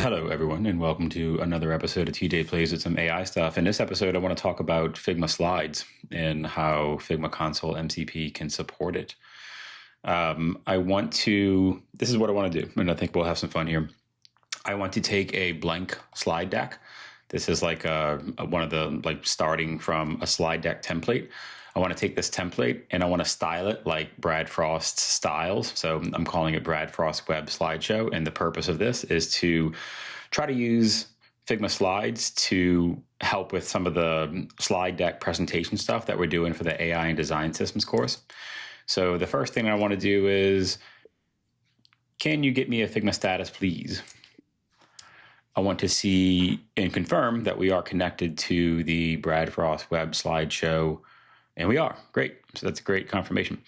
Hello, everyone, and welcome to another episode of TJ Plays with some AI stuff. In this episode, I want to talk about Figma Slides and how Figma Console MCP can support it. This is what I want to do, and I think we'll have some fun here. I want to take a blank slide deck. This is like one of the, starting from a slide deck template. I want to take this template and I want to style it like Brad Frost's styles. So I'm calling it Brad Frost Web Slideshow. And the purpose of this is to try to use Figma Slides to help with some of the slide deck presentation stuff that we're doing for the AI and Design Systems course. So the first thing I want to do is, can you get me a Figma status, please? I want to see and confirm that we are connected to the Brad Frost Web Slideshow. And we are. Great. So that's a great confirmation.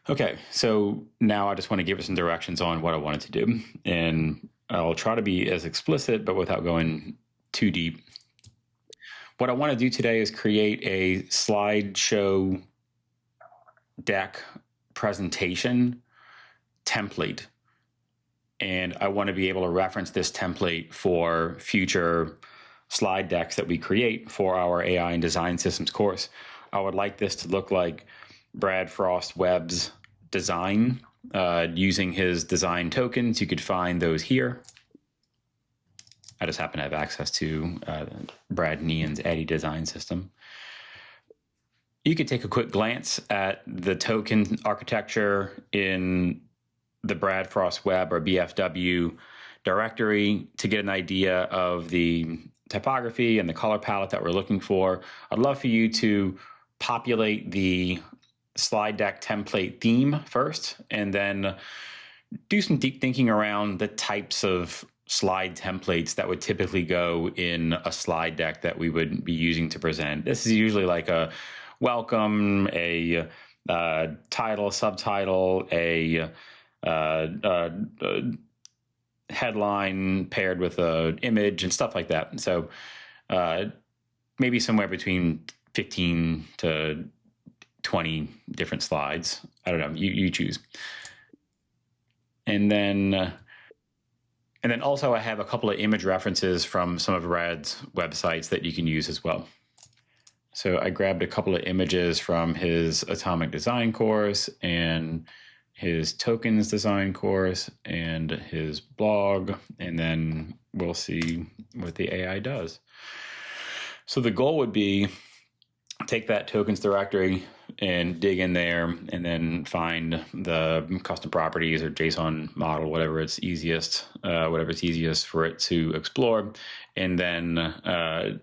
Okay, so now I just want to give it some directions on what I want it to do. And I'll try to be as explicit, but without going too deep. What I want to do today is create a slideshow deck presentation template. And I want to be able to reference this template for future slide decks that we create for our AI and Design Systems course. I would like this to look like Brad Frost Web's design using his design tokens. You could find those here. I just happen to have access to Brad Neon's Eddy design system. You could take a quick glance at the token architecture in the Brad Frost Web or BFW directory to get an idea of the typography and the color palette that we're looking for. I'd love for you to populate the slide deck template theme first, and then do some deep thinking around the types of slide templates that would typically go in a slide deck that we would be using to present. This is usually like a welcome, a title, subtitle, a headline paired with an image and stuff like that. So maybe somewhere between 15 to 20 different slides. I don't know, you choose. And then also I have a couple of image references from some of Brad's websites that you can use as well. So I grabbed a couple of images from his Atomic Design course and his tokens design course and his blog, and then we'll see what the AI does. So the goal would be take that tokens directory and dig in there and then find the custom properties or JSON model, whatever's easiest for it to explore, and then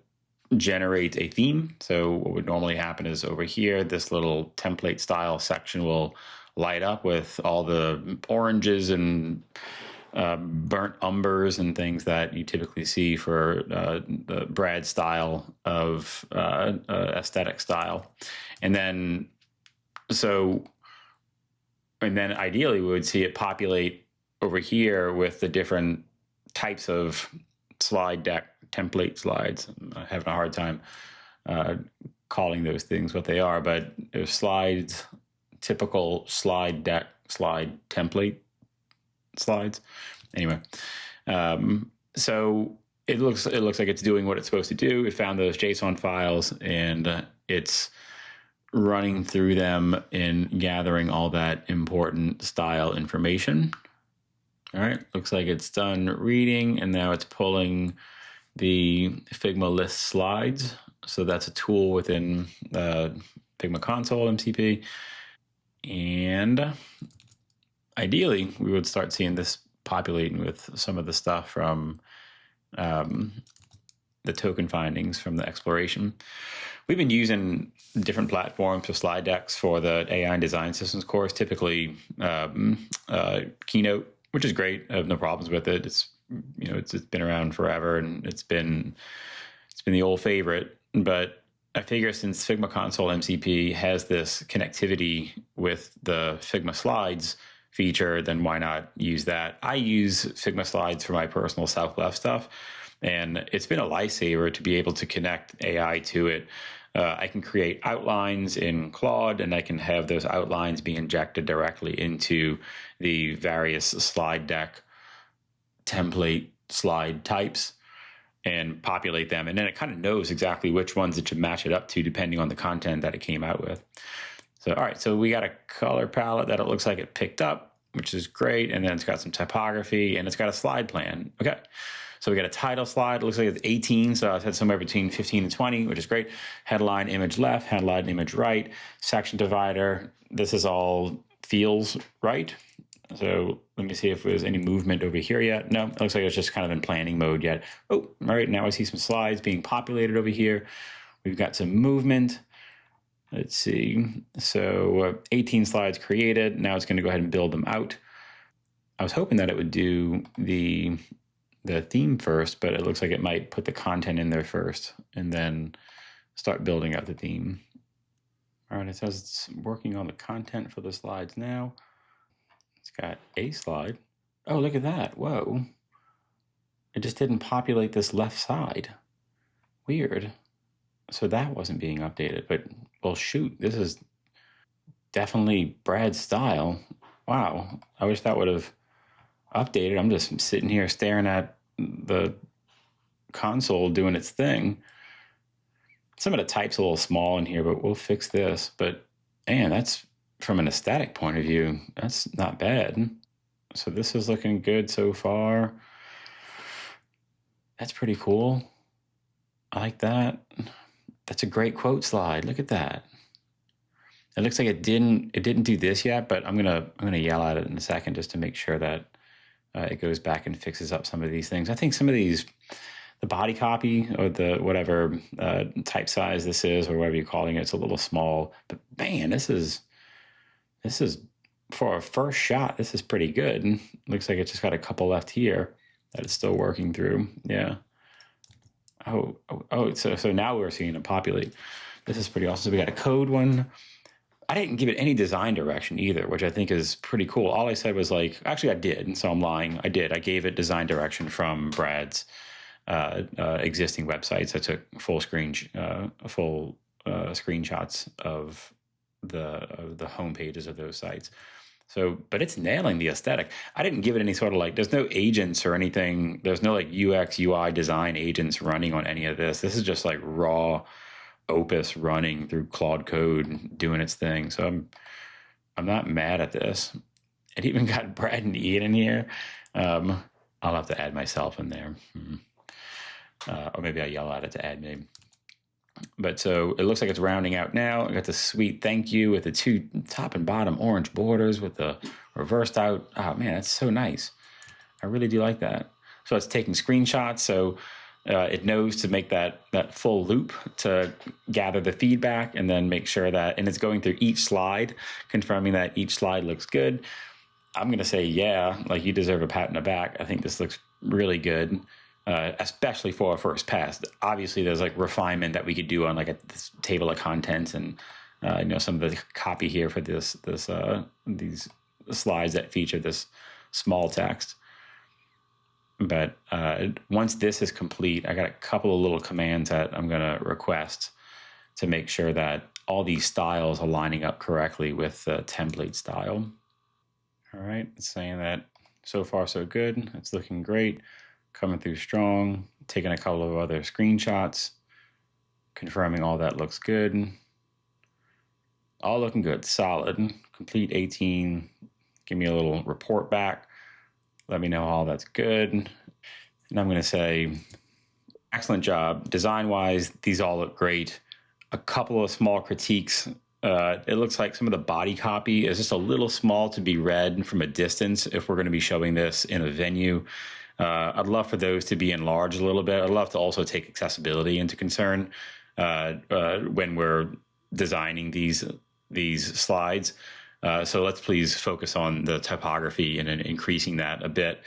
generate a theme. So what would normally happen is over here, this little template style section will light up with all the oranges and burnt umbers and things that you typically see for the Brad style of aesthetic style. And then ideally we would see it populate over here with the different types of slide deck template slides. I'm having a hard time calling those things what they are, but there's slides, typical slide deck, slide template slides. Anyway, so it looks like it's doing what it's supposed to do. It found those JSON files and it's running through them and gathering all that important style information. All right, looks like it's done reading, and now it's pulling the Figma list slides. So that's a tool within Figma Console MCP. And ideally, we would start seeing this populating with some of the stuff from the token findings from the exploration. We've been using different platforms for slide decks for the AI and Design Systems course, typically Keynote, which is great. I have no problems with it. It's been around forever and it's been the old favorite. But I figure since Figma Console MCP has this connectivity with the Figma Slides feature, then why not use that? I use Figma Slides for my personal self-left stuff, and it's been a lifesaver to be able to connect AI to it. I can create outlines in Claude, and I can have those outlines be injected directly into the various slide deck template slide types and populate them. And then it kind of knows exactly which ones it should match it up to depending on the content that it came out with. So, all right, so we got a color palette that it looks like it picked up, which is great. And then it's got some typography and it's got a slide plan. Okay. So we got a title slide. It looks like it's 18. So I said somewhere between 15 and 20, which is great. Headline, image left, headline, image right, section divider. This is all feels right. So let me see if there's any movement over here yet. No, it looks like it's just kind of in planning mode yet. Oh, all right, now I see some slides being populated over here. We've got some movement. Let's see. So 18 slides created. Now it's going to go ahead and build them out. I was hoping that it would do the theme first, but it looks like it might put the content in there first and then start building out the theme. All right, it says it's working on the content for the slides now. It's got a slide. Oh, look at that. Whoa. It just didn't populate this left side. Weird. So that wasn't being updated, but well, shoot, this is definitely Brad's style. Wow. I wish that would have updated. I'm just sitting here staring at the console doing its thing. Some of the type's a little small in here, but we'll fix this. But man, that's from an aesthetic point of view, that's not bad. So this is looking good so far. That's pretty cool. I like that. That's a great quote slide. Look at that. It looks like it didn't do this yet, but I'm gonna yell at it in a second just to make sure that it goes back and fixes up some of these things. I think some of these, the body copy or the whatever type size this is or whatever you're calling it, it's a little small. But man, this is for a first shot. This is pretty good. Looks like it's just got a couple left here that it's still working through. Yeah. So now we're seeing it populate. This is pretty awesome. So we got a code one. I didn't give it any design direction either, which I think is pretty cool. All I said was like, actually I did, so I'm lying. I did. I gave it design direction from Brad's existing websites. I took full screenshots of the home pages of those sites. So, but it's nailing the aesthetic. I didn't give it any sort of like, there's no agents or anything. There's no like UX, UI design agents running on any of this. This is just like raw Opus running through Claude Code, doing its thing. So I'm not mad at this. It even got Brad and Ian in here. I'll have to add myself in there. Or maybe I yell at it to add me. But so it looks like it's rounding out now. I got the sweet thank you with the two top and bottom orange borders with the reversed out. Oh man, that's so nice. I really do like that. So it's taking screenshots. So it knows to make that full loop to gather the feedback and then make sure that, and it's going through each slide, confirming that each slide looks good. I'm going to say, yeah, like you deserve a pat in the back. I think this looks really good. Especially for a first pass. Obviously, there's like refinement that we could do on like this table of contents and some of the copy here for these slides that feature this small text. But once this is complete, I got a couple of little commands that I'm going to request to make sure that all these styles are lining up correctly with the template style. All right, it's saying that so far so good. It's looking great. Coming through strong, taking a couple of other screenshots, confirming all that looks good. All looking good, solid. Complete 18. Give me a little report back. Let me know all that's good. And I'm going to say, excellent job. Design-wise, these all look great. A couple of small critiques. It looks like some of the body copy is just a little small to be read from a distance if we're going to be showing this in a venue. I'd love for those to be enlarged a little bit. I'd love to also take accessibility into concern when we're designing these slides. So let's please focus on the typography and increasing that a bit.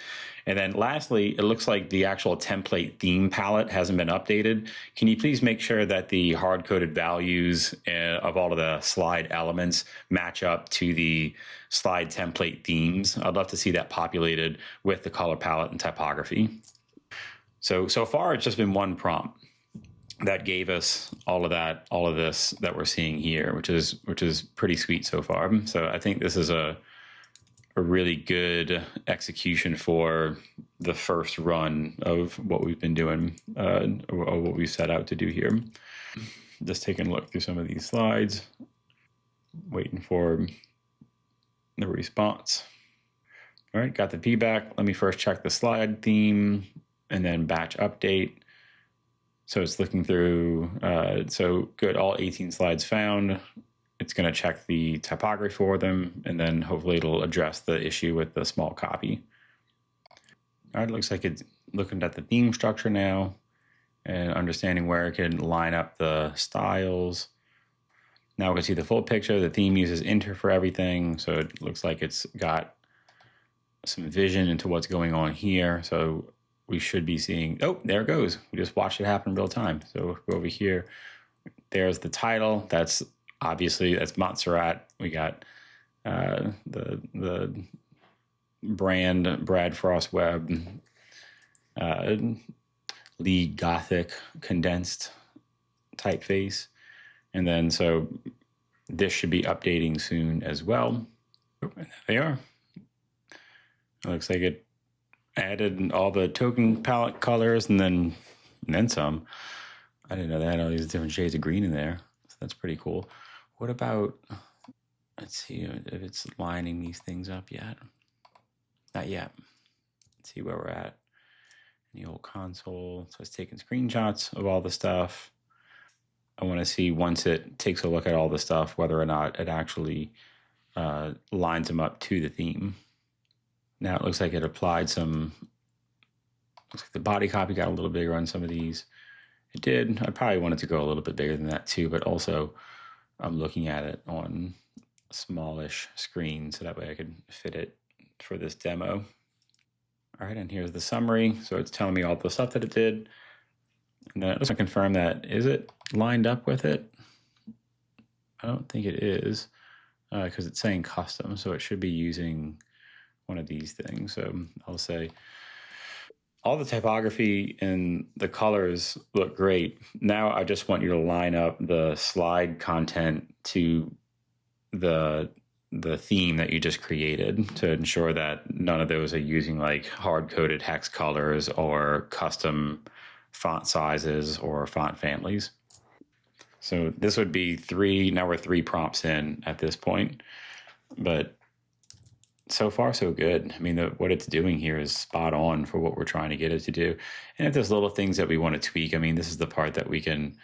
And then lastly, it looks like the actual template theme palette hasn't been updated. Can you please make sure that the hard-coded values of all of the slide elements match up to the slide template themes? I'd love to see that populated with the color palette and typography. So far, it's just been one prompt that gave us all of this that we're seeing here, which is pretty sweet so far. So I think this is a a really good execution for the first run of what we've been doing, or what we set out to do here. Just taking a look through some of these slides, waiting for the response. All right, got the feedback. Let me first check the slide theme and then batch update. So it's looking through, so good, all 18 slides found. It's going to check the typography for them, and then hopefully it'll address the issue with the small copy. All right, looks like it's looking at the theme structure now and understanding where it can line up the styles. Now we can see the full picture. The theme uses enter for everything, so it looks like it's got some vision into what's going on here. So we should be seeing, oh, there it goes. We just watched it happen in real time. So go over here. There's the title. That's obviously, that's Montserrat. We got the brand Brad Frost Web, Lee Gothic condensed typeface. And then so this should be updating soon as well. And there they are. It looks like it added all the token palette colors and then some. I didn't know they had all these different shades of green in there. So that's pretty cool. What about, let's see if it's lining these things up yet. Not yet. Let's see where we're at in the old console. So it's taking screenshots of all the stuff. I want to see, once it takes a look at all the stuff, whether or not it actually lines them up to the theme. Now it looks like it applied some, looks like the body copy got a little bigger on some of these. It did. I probably wanted to go a little bit bigger than that too, but also I'm looking at it on a smallish screen so that way I could fit it for this demo. All right, and here's the summary. So it's telling me all the stuff that it did. And then let's confirm that, is it lined up with it? I don't think it is, because it's saying custom, so it should be using one of these things. So I'll say all the typography and the colors look great. Now I just want you to line up the slide content to the theme that you just created to ensure that none of those are using like hard-coded hex colors or custom font sizes or font families. So this would be now we're 3 prompts in at this point, but so far so good. I mean, what it's doing here is spot on for what we're trying to get it to do. And if there's little things that we want to tweak, I mean, this is the part that we can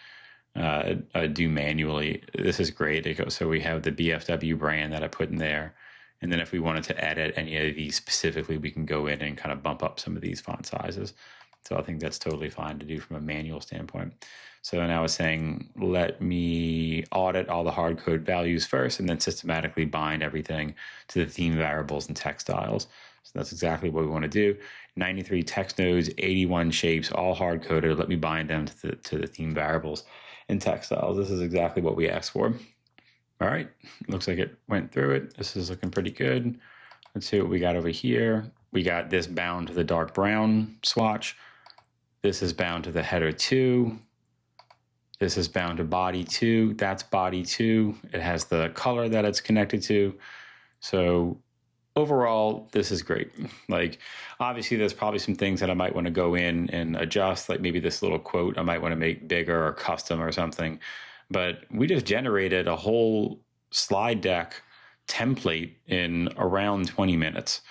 do manually. This is great. So we have the BFW brand that I put in there. And then if we wanted to edit any of these specifically, we can go in and kind of bump up some of these font sizes. So I think that's totally fine to do from a manual standpoint. So now it's saying, let me audit all the hard code values first and then systematically bind everything to the theme variables and text styles. So that's exactly what we want to do. 93 text nodes, 81 shapes, all hard coded. Let me bind them to the theme variables and text styles. This is exactly what we asked for. All right, looks like it went through it. This is looking pretty good. Let's see what we got over here. We got this bound to the dark brown swatch. This is bound to the header 2. This is bound to body 2. That's body 2. It has the color that it's connected to. So overall, this is great. Like, obviously, there's probably some things that I might want to go in and adjust, like maybe this little quote I might want to make bigger or custom or something. But we just generated a whole slide deck template in around 20 minutes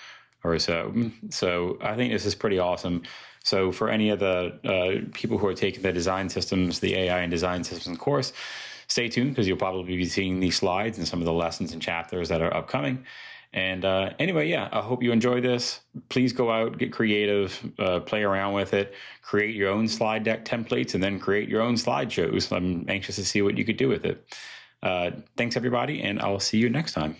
or so. So I think this is pretty awesome. So for any of the people who are taking the design systems, the AI and design systems course, stay tuned because you'll probably be seeing these slides and some of the lessons and chapters that are upcoming. And anyway, yeah, I hope you enjoy this. Please go out, get creative, play around with it, create your own slide deck templates, and then create your own slideshows. I'm anxious to see what you could do with it. Thanks, everybody, and I'll see you next time.